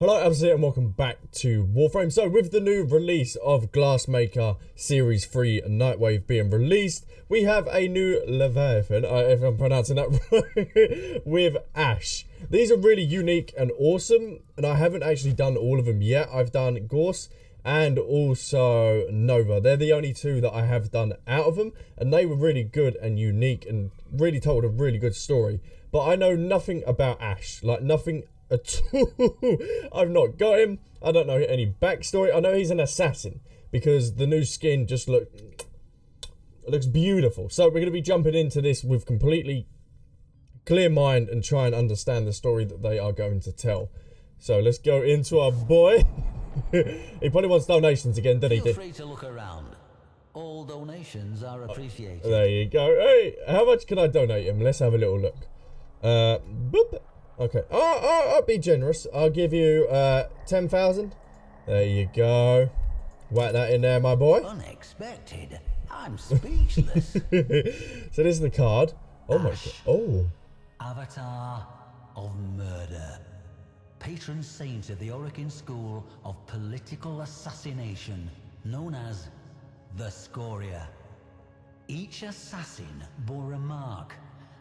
Hello, Albsterz, and welcome back to Warframe. So, with the new release of Glassmaker Series 3 Nightwave being released, we have a new Leverian, if I'm pronouncing that right, with Ash. These are really unique and awesome, and I haven't actually done all of them yet. I've done Gorse and also Nova. They're the only two that I have done out of them, and they were really good and unique and really told a really good story. But I know nothing about Ash, like nothing at all. I've not got him. I don't know any backstory. I know he's an assassin because the new skin just looks beautiful. So we're going to be jumping into this with completely clear mind and try and understand the story that they are going to tell. So let's go into our boy. He probably wants donations again, doesn't he? Feel free to look around. All donations are appreciated. There you go. Hey, how much can I donate him? Let's have a little look. Boop. Okay. I'll be generous. I'll give you 10,000. There you go. Whack that in there, my boy. Unexpected. I'm speechless. So this is the card. Oh my god. Oh. Avatar of Murder. Patron saint of the Orokin School of Political Assassination, known as the Scoria. Each assassin bore a mark,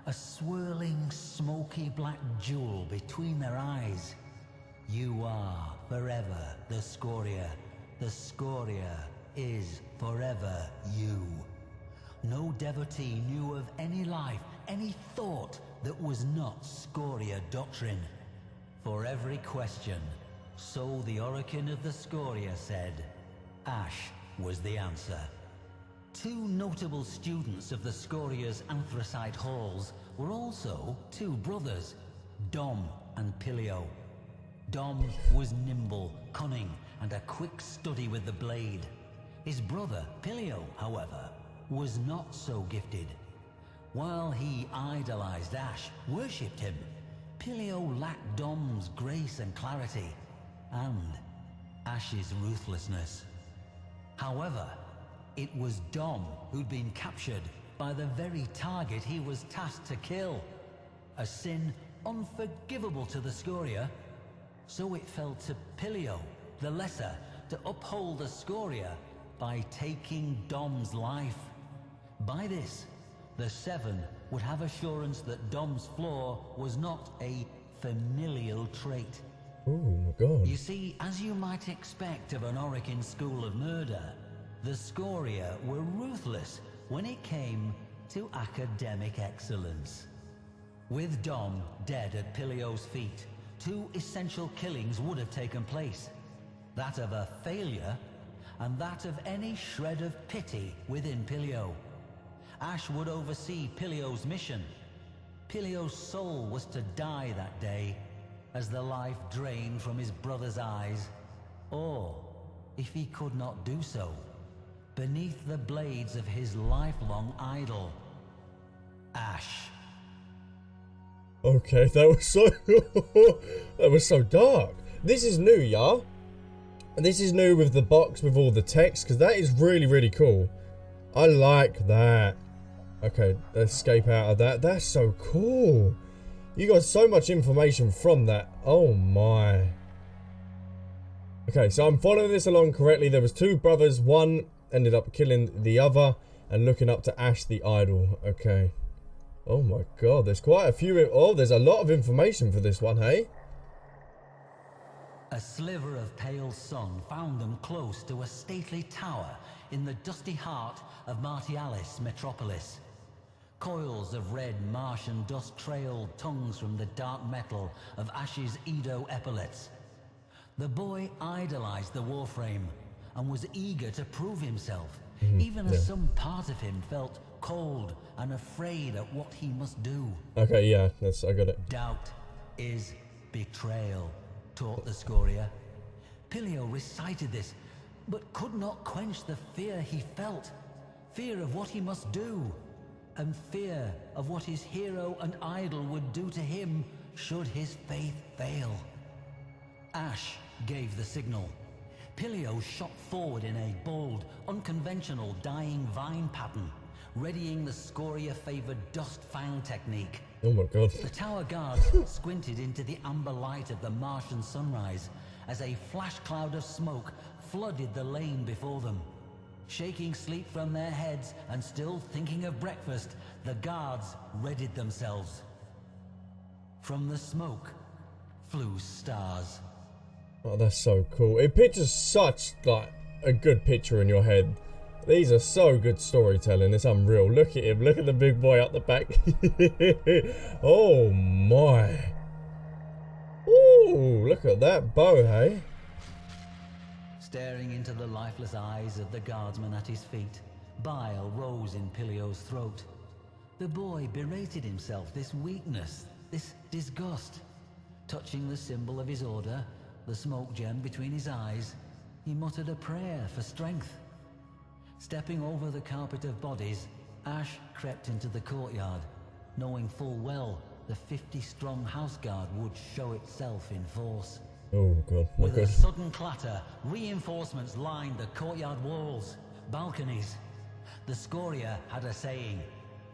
a swirling, smoky black jewel between their eyes. You are forever the Scoria. The Scoria is forever you. No devotee knew of any life, any thought that was not Scoria doctrine. For every question, so the Orokin of the Scoria said, Ash was the answer. Two notable students of the Scoria's anthracite halls were also two brothers, Dom and Pilio. Dom was nimble, cunning, and a quick study with the blade. His brother, Pilio, however, was not so gifted. While he idolized Ash, worshipped him, Pilio lacked Dom's grace and clarity, and Ash's ruthlessness. However, it was Dom who'd been captured by the very target he was tasked to kill. A sin unforgivable to the Scoria. So it fell to Pilio, the lesser, to uphold the Scoria by taking Dom's life. By this, the Seven would have assurance that Dom's flaw was not a familial trait. Oh my god. You see, as you might expect of an Orokin school of murder, the Scoria were ruthless when it came to academic excellence. With Dom dead at Pilio's feet, two essential killings would have taken place. That of a failure, and that of any shred of pity within Pilio. Ash would oversee Pilio's mission. Pilio's soul was to die that day, as the life drained from his brother's eyes. Or, if he could not do so, beneath the blades of his lifelong idol, Ash. Okay, that was so that was so dark. This is new, y'all. This is new with the box with all the text, because that is really cool. I like that. Okay, let's escape out of that. That's so cool. You got so much information from that. Oh my. Okay, so I'm following this along correctly. There was two brothers. One ended up killing the other and looking up to Ash the idol. Okay. Oh my god, there's quite a few. Oh, there's a lot of information for this one, hey? A sliver of pale sun found them close to a stately tower in the dusty heart of Martialis metropolis. Coils of red Martian dust trailed tongues from the dark metal of Ash's Edo epaulets. The boy idolized the Warframe and was eager to prove himself, even as some part of him felt cold and afraid at what he must do. Okay, yeah, I got it. Doubt is betrayal, taught the Scoria. Pilio recited this, but could not quench the fear he felt. Fear of what he must do, and fear of what his hero and idol would do to him should his faith fail. Ash gave the signal. Pilio shot forward in a bold, unconventional dying vine pattern, readying the Scoria-favored dust fang technique. Oh my god. The tower guards squinted into the amber light of the Martian sunrise as a flash cloud of smoke flooded the lane before them. Shaking sleep from their heads and still thinking of breakfast, the guards readied themselves. From the smoke flew stars. Oh, that's so cool. It pictures such, like, a good picture in your head. These are so good storytelling. It's unreal. Look at him. Look at the big boy up the back. Oh, my. Ooh, look at that bow, hey? Staring into the lifeless eyes of the guardsman at his feet, bile rose in Pilio's throat. The boy berated himself, this weakness, this disgust. Touching the symbol of his order, the smoke gem between his eyes, he muttered a prayer for strength. Stepping over the carpet of bodies, Ash crept into the courtyard, knowing full well the 50-strong house guard would show itself in force. Oh, God. Oh, With God. a sudden clatter, reinforcements lined the courtyard walls, balconies. The Scoria had a saying,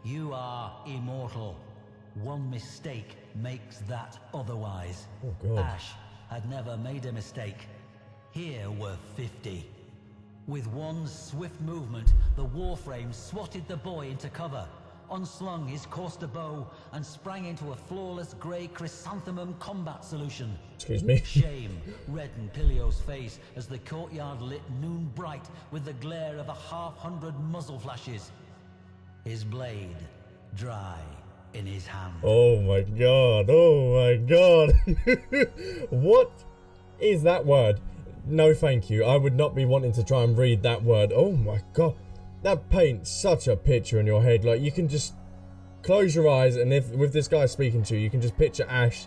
"You are immortal. One mistake makes that otherwise." Oh, God. Ash had never made a mistake. Here were 50. With one swift movement, the Warframe swatted the boy into cover, unslung his Corster bow, and sprang into a flawless grey chrysanthemum combat solution. Excuse me. Shame reddened Pilio's face as the courtyard lit noon bright with the glare of 100 muzzle flashes. His blade dry in his hand. Oh, my God. Oh, my God. What is that word? No, thank you. I would not be wanting to try and read that word. Oh, my God. That paints such a picture in your head. Like, you can just close your eyes, and if with this guy speaking to you, you can just picture Ash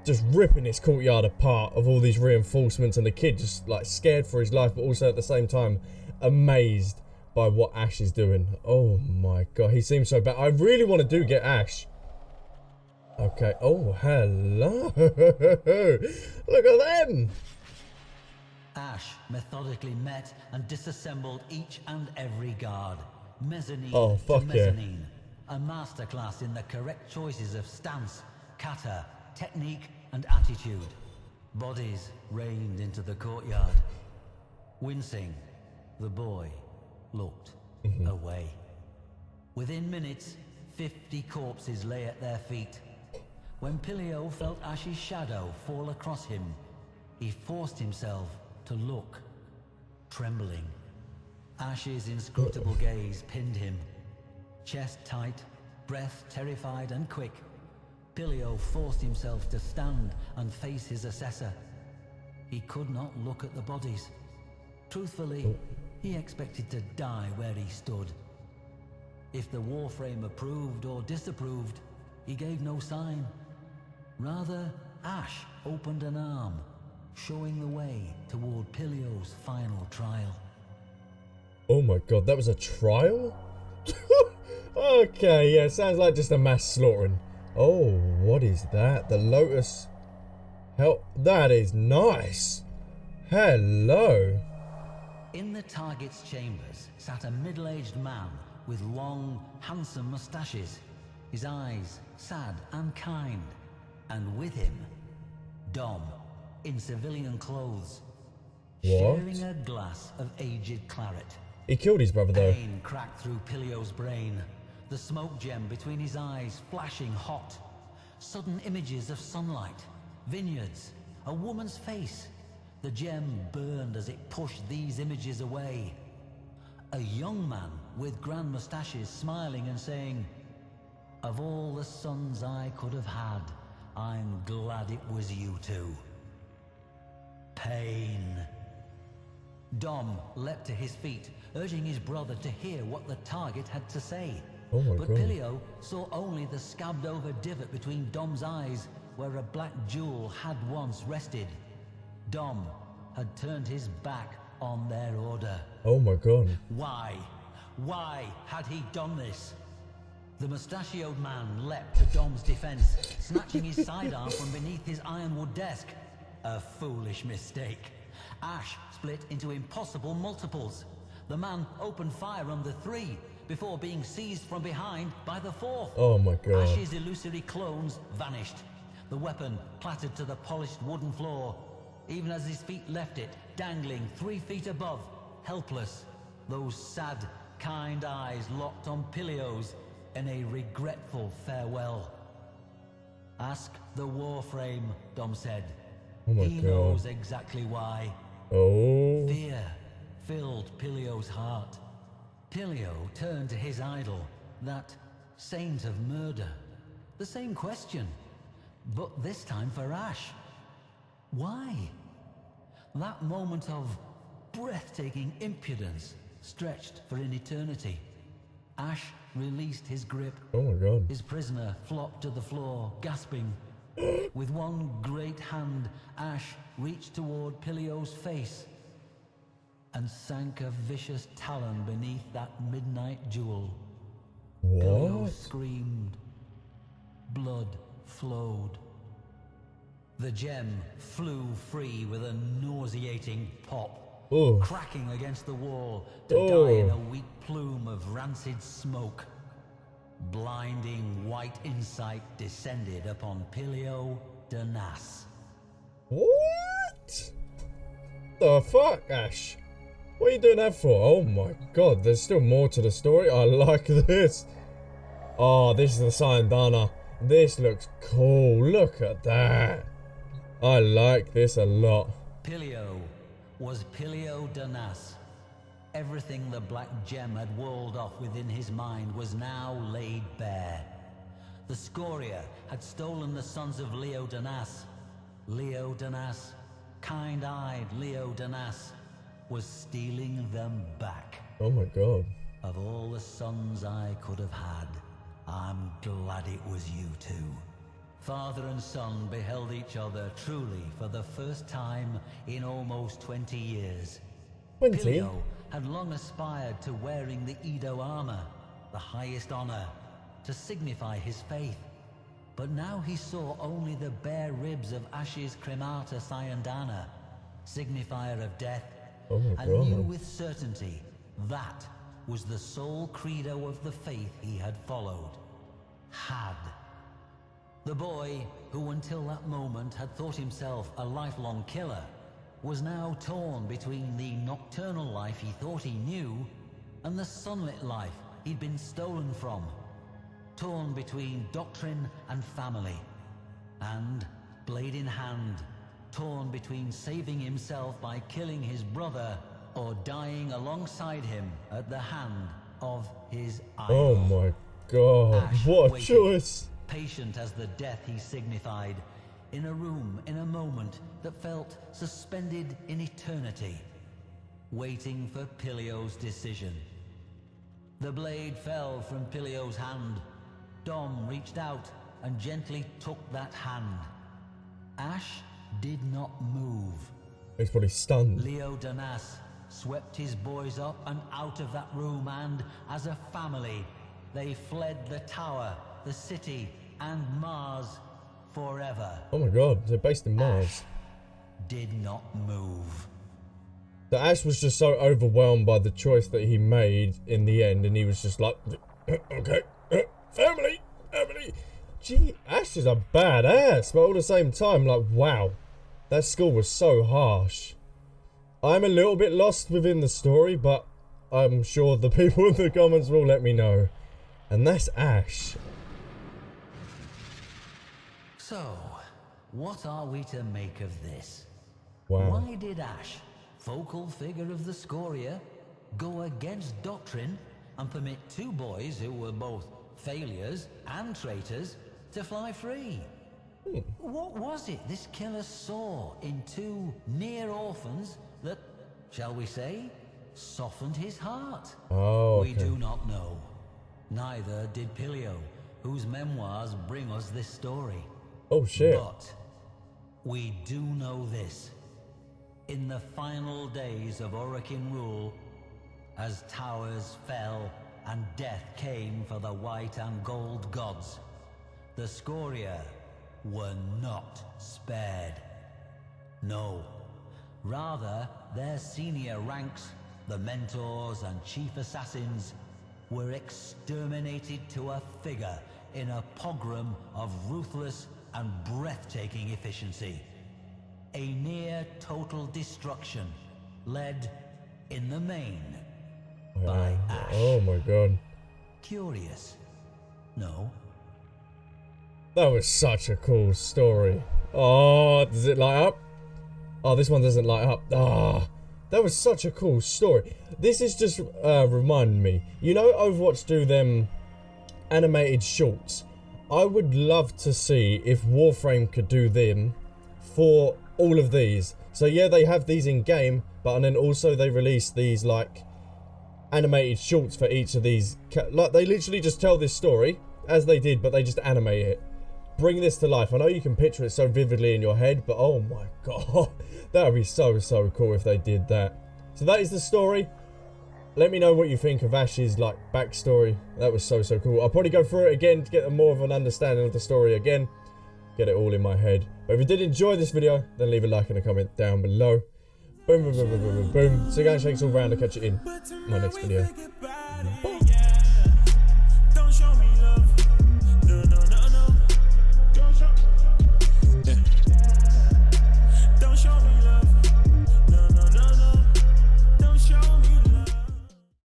just ripping this courtyard apart of all these reinforcements, and the kid just, like, scared for his life, but also at the same time amazed by what Ash is doing. Oh, my God. He seems so bad. I really want to get Ash. Okay. Oh, hello. Look at them. Ash methodically met and disassembled each and every guard, mezzanine Oh, to fuck yeah. mezzanine. A masterclass in the correct choices of stance, kata, technique, and attitude. Bodies rained into the courtyard. Wincing, the boy looked away. Within minutes, 50 corpses lay at their feet. When Pilio felt Ash's shadow fall across him, he forced himself to look, trembling. Ash's inscrutable gaze pinned him. Chest tight, breath terrified and quick, Pilio forced himself to stand and face his assessor. He could not look at the bodies. Truthfully, he expected to die where he stood. If the Warframe approved or disapproved, he gave no sign. Rather, Ash opened an arm, showing the way toward Pilio's final trial. Oh my God, that was a trial? Okay, yeah, sounds like just a mass slaughtering. Oh, what is that? The Lotus... Hell, that is nice. Hello. In the target's chambers sat a middle-aged man with long, handsome moustaches, his eyes sad and kind, and with him, Dom, in civilian clothes, sharing a glass of aged claret. He killed his brother though. Pain cracked through Pilio's brain, the smoke gem between his eyes flashing hot. Sudden images of sunlight, vineyards, a woman's face. The gem burned as it pushed these images away. A young man with grand moustaches smiling and saying, "Of all the sons I could have had, I'm glad it was you two." Pain. Dom leapt to his feet, urging his brother to hear what the target had to say. Oh my But God. Pilio saw only the scabbed-over divot between Dom's eyes, where a black jewel had once rested. Dom had turned his back on their order. Oh my God. Why? Why had he done this? The mustachioed man leapt to Dom's defense, snatching his sidearm from beneath his ironwood desk. A foolish mistake. Ash split into impossible multiples. The man opened fire on the three before being seized from behind by the fourth. Oh my God. Ash's illusory clones vanished. The weapon clattered to the polished wooden floor. even as his feet left it, dangling 3 feet above, helpless, those sad, kind eyes locked on Pilios in a regretful farewell. Ask the Warframe, Dom said. Oh my He God. knows exactly why. Oh. Fear filled Pilio's heart. Pilio turned to his idol, that saint of murder. The same question, but this time for Ash. Why? That moment of breathtaking impudence stretched for an eternity. Ash released his grip. Oh my God. His prisoner flopped to the floor, gasping. With one great hand, Ash reached toward Pilio's face and sank a vicious talon beneath that midnight jewel. Pilio What? screamed. Blood flowed. The gem flew free with a nauseating pop, Oh. cracking against the wall to die in a weak plume of rancid smoke. Blinding white insight descended upon Pilio de Nas. What? The fuck, Ash? What are you doing that for? Oh my God, there's still more to the story. I like this. Oh, this is the Sayandana. This looks cool. Look at that. I like this a lot. Pilio was Pilio de Nas. Everything the black gem had walled off within his mind was now laid bare. The Scoria had stolen the sons of Leo de Nas. Leo de Nas, kind-eyed Leo de Nas, was stealing them back. Oh my God. Of all the sons I could have had, I'm glad it was you two. Father and son beheld each other truly for the first time in almost 20 years. 20? Pilio had long aspired to wearing the Edo armor, the highest honor, to signify his faith. But now he saw only the bare ribs of Ash's Cremata Sayandana, signifier of death, Oh my and knew God. with certainty that was the sole credo of the faith he had followed. Had. The boy, who until that moment had thought himself a lifelong killer, was now torn between the nocturnal life he thought he knew and the sunlit life he'd been stolen from. Torn between doctrine and family. And, blade in hand, torn between saving himself by killing his brother or dying alongside him at the hand of his idol. Oh my God. Ash What a waited, choice. patient as the death he signified, in a room, in a moment that felt suspended in eternity, waiting for Pilio's decision. The blade fell from Pilio's hand. Dom reached out and gently took that hand. Ash did not move. He's probably stunned. Leo de Nas swept his boys up and out of that room, and, as a family, they fled the tower, the city, and Mars forever. Oh my God, they're based in Mars. Did not move. The Ash was just so overwhelmed by the choice that he made in the end, and he was just like, okay, family. Gee, Ash is a badass, but all at the same time, like, wow, that school was so harsh. I'm a little bit lost within the story, but I'm sure the people in the comments will let me know. And that's Ash. So, what are we to make of this? Wow. Why did Ash, focal figure of the Scoria, go against doctrine and permit 2 boys who were both failures and traitors to fly free? What was it this killer saw in 2 near orphans that, shall we say, softened his heart? Oh, We okay. do not know. Neither did Pilio, whose memoirs bring us this story. Oh shit. But we do know this. In the final days of Orokin rule, as towers fell and death came for the white and gold gods, the Scoria were not spared. No, rather their senior ranks, the mentors and chief assassins, were exterminated to a figure in a pogrom of ruthless and breathtaking efficiency. a near total destruction, led in the main by Ash. Oh my god. Curious? No? That was such a cool story. Oh, does it light up? Oh, this one doesn't light up. Ah, that was such a cool story. This is just reminding me. You know Overwatch do them animated shorts? I would love to see if Warframe could do them for all of these. So yeah, they have these in game, but and then also they release these like animated shorts for each of these. Like they literally just tell this story as they did, but they just animate it. Bring this to life. I know you can picture it so vividly in your head, but oh my god, that would be so cool if they did that. So that is the story. Let me know what you think of Ash's like backstory. That was so cool. I'll probably go through it again to get more of an understanding of the story again. Get it all in my head. But if you did enjoy this video, then leave a like and a comment down below. Boom, boom, boom, boom, boom, boom, boom. So guys, shakes all round. I'll catch you in my next video. Bye.